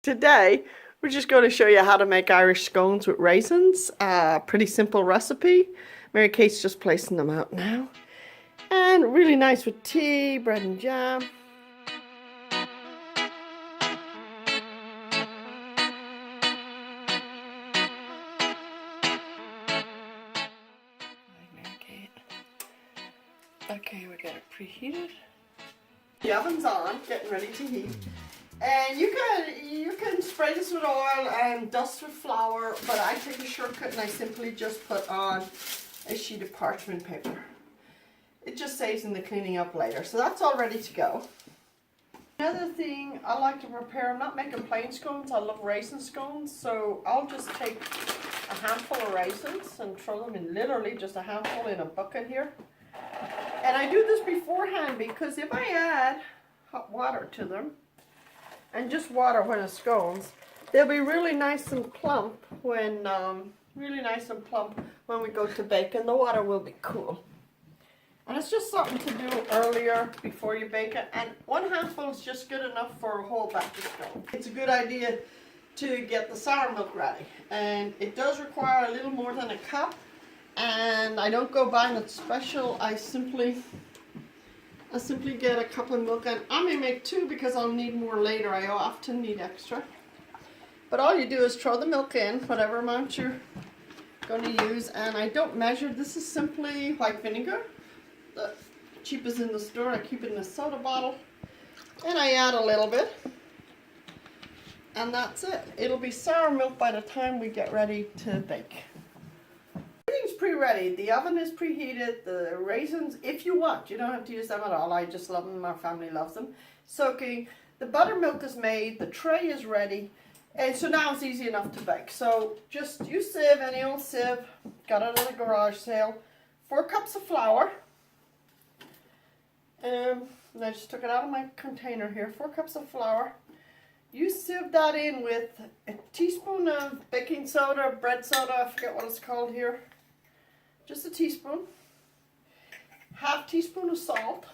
Today, we're just going to show you how to make Irish scones with raisins. Pretty simple recipe. Mary Kate's just placing them out now. And really nice with tea, bread and jam. Mary Kate. Okay, we got it preheated. The oven's on, getting ready to heat. And you can spray this with oil and dust with flour, but I take a shortcut and I simply just put on a sheet of parchment paper. It just saves in the cleaning up later. So that's all ready to go. Another thing I like to prepare, I'm not making plain scones, I love raisin scones, so I'll just take a handful of raisins and throw them in, literally just a handful in a bucket here. And I do this beforehand because if I add hot water to them, and just water when it's scones, they'll be really nice and plump when we go to bake, and the water will be cool. And it's just something to do earlier before you bake it. And one handful is just good enough for a whole batch of scones. It's a good idea to get the sour milk ready, and it does require a little more than a cup. And I don't go buying it special. I simply get a cup of milk, and I may make two because I'll need more later. I often need extra. But all you do is throw the milk in, whatever amount you're going to use, and I don't measure. This is simply white vinegar. The cheapest in the store. I keep it in a soda bottle, and I add a little bit, and that's it. It'll be sour milk by the time we get ready to bake. Everything's pre-ready. The oven is preheated. The raisins, if you want, you don't have to use them at all. I just love them. Our family loves them. Soaking. The buttermilk is made. The tray is ready. And so now it's easy enough to bake. So just use sieve, any old sieve. Got it at a garage sale. 4 cups of flour. And I just took it out of my container here. 4 cups of flour. You sieve that in with a teaspoon of baking soda, bread soda, I forget what it's called here. Just a teaspoon. Half teaspoon of salt.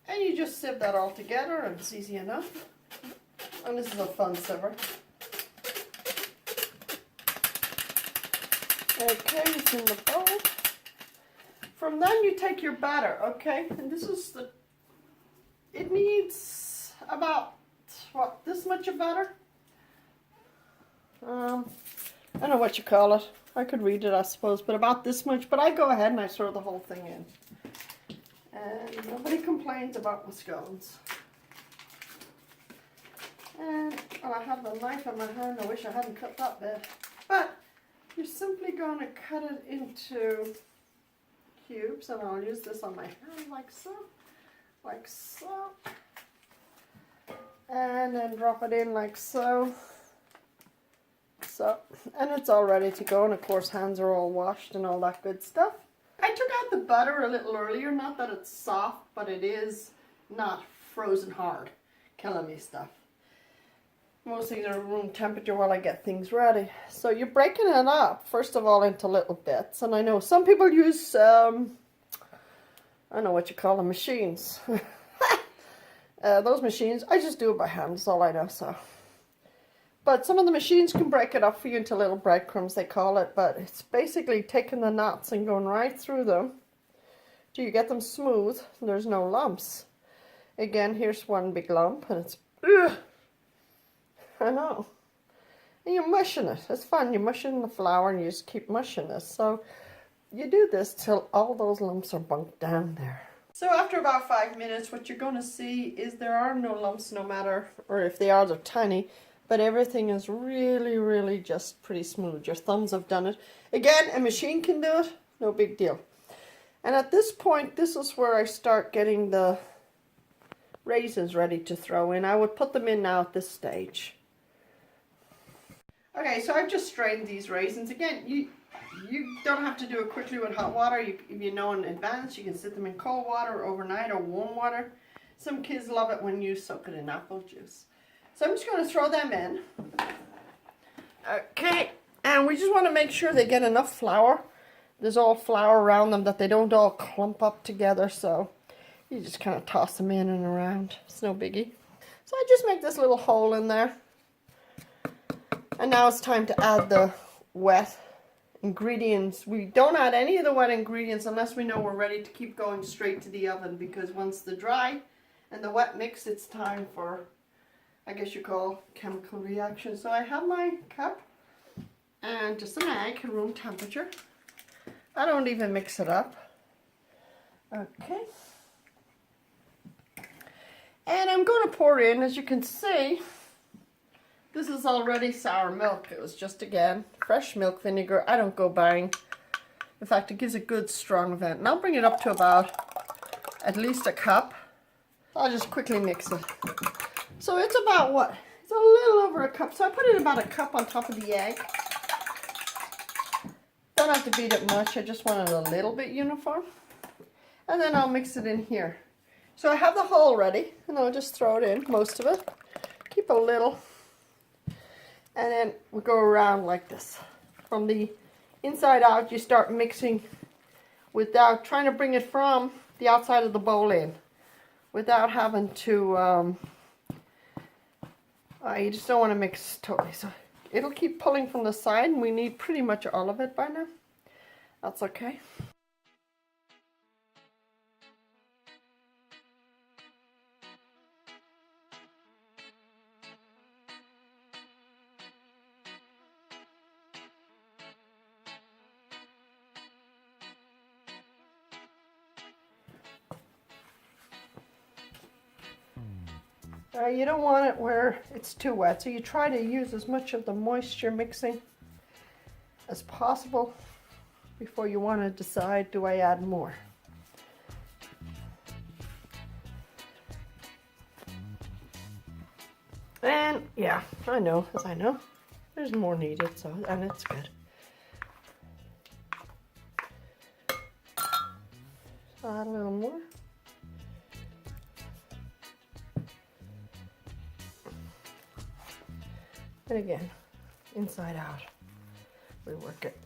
And you just sieve that all together, and it's easy enough. And this is a fun siever. Okay, it's in the bowl. From then you take your batter, okay? And this is it needs about, what, this much of batter? I don't know what you call it. I could read it, I suppose, but about this much. But I go ahead and I throw the whole thing in. And nobody complains about my scones. And I have the knife in my hand. I wish I hadn't cut that bit. But you're simply going to cut it into cubes. And I'll use this on my hand like so. Like so. And then drop it in like so. And it's all ready to go, and of course hands are all washed and all that good stuff. I took out the butter a little earlier, not that it's soft, but it is not frozen hard, killing me stuff. Most things are room temperature while I get things ready. So you're breaking it up, first of all, into little bits, and I know some people use, I don't know what you call them, machines. Those machines, I just do it by hand, that's all I know, so. But some of the machines can break it up for you into little breadcrumbs, they call it. But it's basically taking the knots and going right through them till you get them smooth and there's no lumps. Again, here's one big lump, and it's, ugh, I know. And you're mushing it. It's fun. You're mushing the flour and you just keep mushing this. So you do this till all those lumps are bunked down there. So after about 5 minutes, what you're going to see is there are no lumps, no matter, or if they are, they're tiny. But everything is really, really just pretty smooth. Your thumbs have done it. Again, a machine can do it. No big deal. And at this point, this is where I start getting the raisins ready to throw in. I would put them in now at this stage. Okay, so I've just strained these raisins. Again, you don't have to do it quickly with hot water. If you know in advance, you can sit them in cold water overnight or warm water. Some kids love it when you soak it in apple juice. So I'm just going to throw them in. Okay, and we just want to make sure they get enough flour. There's all flour around them that they don't all clump up together, so you just kind of toss them in and around. It's no biggie. So I just make this little hole in there. And now it's time to add the wet ingredients. We don't add any of the wet ingredients unless we know we're ready to keep going straight to the oven, because once the dry and the wet mix, it's time for, I guess you call, chemical reaction. So I have my cup and just an egg, room temperature. I don't even mix it up. Okay. And I'm going to pour in, as you can see, this is already sour milk. It was just, again, fresh milk vinegar. I don't go buying. In fact, it gives a good strong vent. And I'll bring it up to about at least a cup. I'll just quickly mix it. So it's about what? It's a little over a cup. So I put in about a cup on top of the egg. Don't have to beat it much. I just want it a little bit uniform. And then I'll mix it in here. So I have the whole ready, and I'll just throw it in, most of it. Keep a little. And then we go around like this. From the inside out, you start mixing without trying to bring it from the outside of the bowl in, without having to, you just don't want to mix totally. So it'll keep pulling from the side, and we need pretty much all of it by now. That's okay. You don't want it where it's too wet, so you try to use as much of the moisture mixing as possible before you want to decide, do I add more? And yeah, I know, as I know, there's more needed, so, and it's good. So add a little more. And again, inside out, we work it.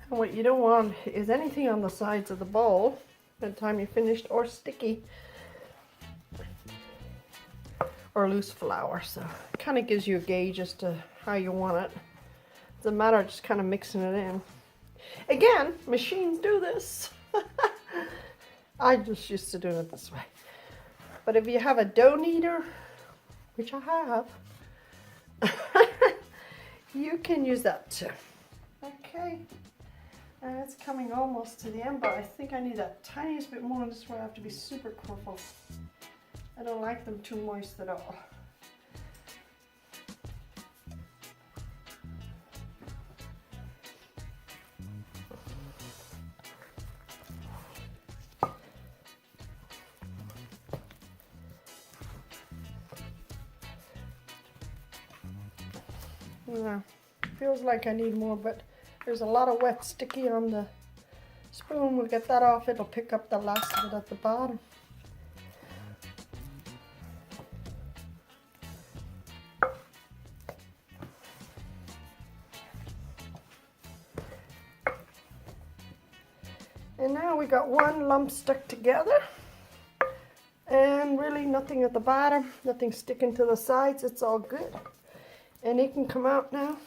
And what you don't want is anything on the sides of the bowl by the time you're finished, or sticky, or loose flour. So it kind of gives you a gauge as to how you want it. It's a matter of just kind of mixing it in. Again, machines do this. I just used to do it this way. But if you have a dough kneader, which I have, you can use that too. Okay, and it's coming almost to the end, but I think I need a tiniest bit more. This is where I have to be super careful. I don't like them too moist at all. Yeah, feels like I need more, but there's a lot of wet sticky on the spoon. We'll get that off. It'll pick up the last of it at the bottom. And now we got one lump stuck together, and really nothing at the bottom, nothing sticking to the sides. It's all good. And it can come out now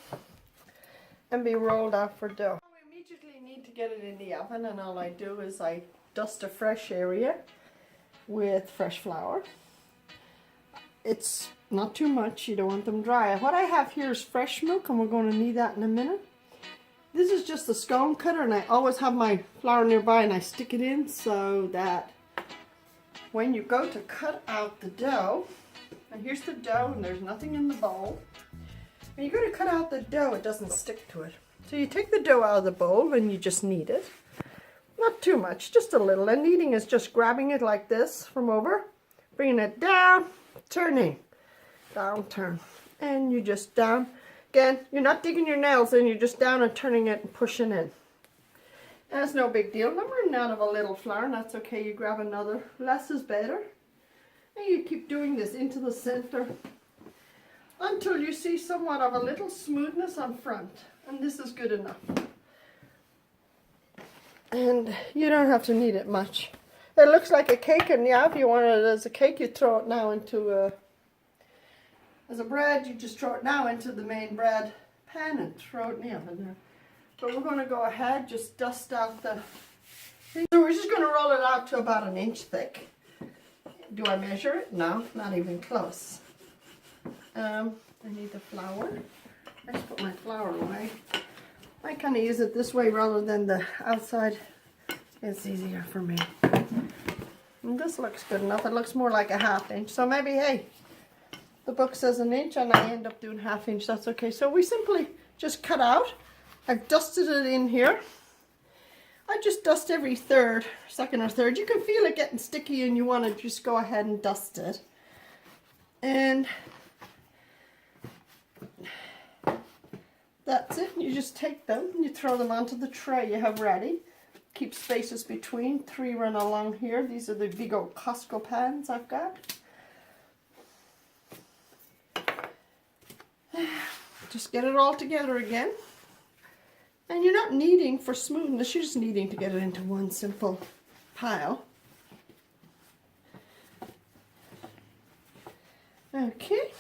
and be rolled out for dough. We immediately need to get it in the oven, and all I do is I dust a fresh area with fresh flour. It's not too much, you don't want them dry. What I have here is fresh milk, and we're going to need that in a minute. This is just a scone cutter, and I always have my flour nearby, and I stick it in so that when you go to cut out the dough, and here's the dough, and there's nothing in the bowl. When you go to cut out the dough, it doesn't stick to it. So you take the dough out of the bowl and you just knead it. Not too much, just a little. And kneading is just grabbing it like this from over, bringing it down, turning, down, turn. And you just down. Again, you're not digging your nails in, you're just down and turning it and pushing in. That's no big deal. I'm running out of a little flour, and that's okay. You grab another. Less is better. And you keep doing this into the center until you see somewhat of a little smoothness on front, and this is good enough. And you don't have to knead it much. It looks like a cake, and yeah, if you want it as a cake, you throw it now into as a bread, you just throw it now into the main bread pan and throw it in the oven there. But we're going to go ahead, just dust out the thing. So we're just going to roll it out to about 1 inch thick. Do I measure it? No, not even close. I need the flour. Let's put my flour away. I kind of use it this way rather than the outside. It's easier for me. And this looks good enough. It looks more like a 1/2 inch. So maybe, hey, the book says 1 inch and I end up doing 1/2 inch. That's okay. So we simply just cut out. I've dusted it in here. I just dust every second or third. You can feel it getting sticky and you want to just go ahead and dust it. And that's it. You just take them and you throw them onto the tray you have ready. Keep spaces between. 3 run along here. These are the big old Costco pans I've got. Just get it all together again. And you're not kneading for smoothness, you're just kneading to get it into one simple pile. Okay.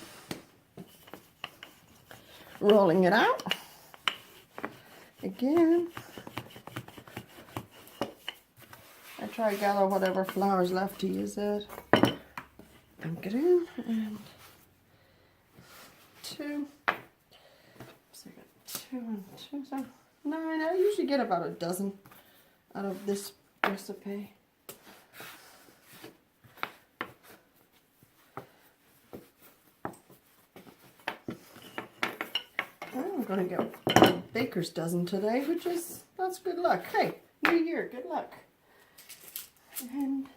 Rolling it out. Again. I try to gather whatever flour's left to use it. Dunk it in, and 2. So I got 2 and 2, so 9. I usually get about a dozen out of this recipe. I'm going to get a baker's dozen today, that's good luck. Hey, New Year, good luck. And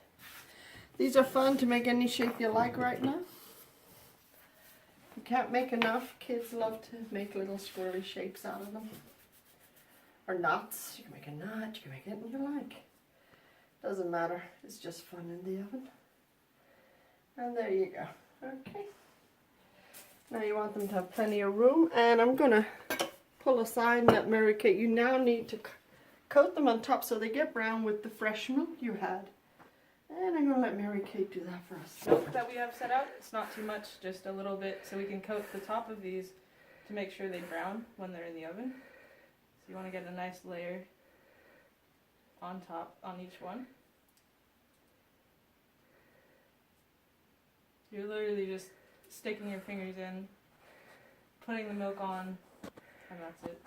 these are fun to make any shape you like right now. You can't make enough. Kids love to make little squirrely shapes out of them. Or knots. You can make a knot, you can make anything you like. Doesn't matter. It's just fun in the oven. And there you go. Okay. Now you want them to have plenty of room. And I'm going to pull aside and let Mary Kate. You now need to coat them on top so they get brown with the fresh milk you had. And I'm going to let Mary Kate do that for us. Milk that we have set out, it's not too much, just a little bit, so we can coat the top of these to make sure they brown when they're in the oven. So you want to get a nice layer on top on each one. You're literally just sticking your fingers in, putting the milk on, and that's it.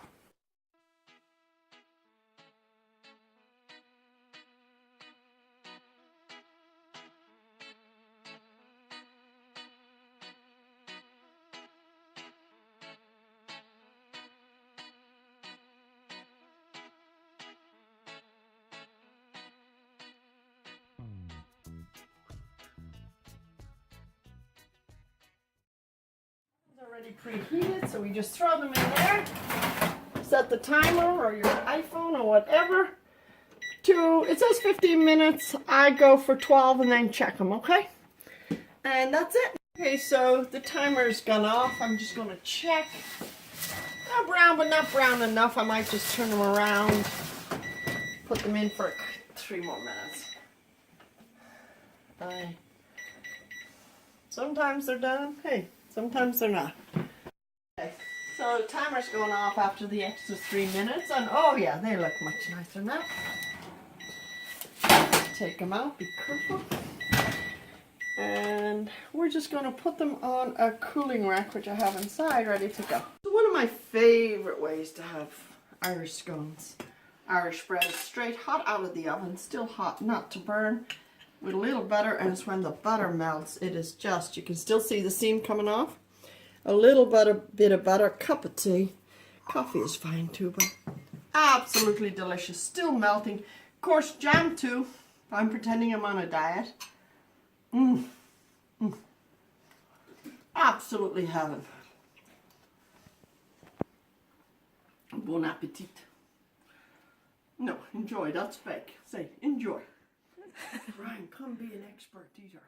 Already preheated, so we just throw them in there. Set the timer or your iPhone or whatever to, it says 15 minutes. I go for 12 and then check them, okay? And that's it. Okay, so the timer's gone off. I'm just going to check. Not brown, but not brown enough. I might just turn them around, put them in for 3 more minutes. Bye. Sometimes they're done. Hey. Sometimes they're not. Okay, so the timer's going off after the extra 3 minutes, and oh yeah, they look much nicer now. Take them out, be careful. And we're just going to put them on a cooling rack, which I have inside, ready to go. So one of my favorite ways to have Irish scones, Irish bread, straight hot out of the oven, still hot, not to burn, with a little butter, and it's when the butter melts, it is just, you can still see the seam coming off. A little bit of butter, cup of tea. Coffee is fine too, but absolutely delicious. Still melting. Of course, jam too. I'm pretending I'm on a diet. Absolutely heaven. Bon appetit. No, enjoy, that's fake. Say, enjoy. Ryan, come be an expert eater.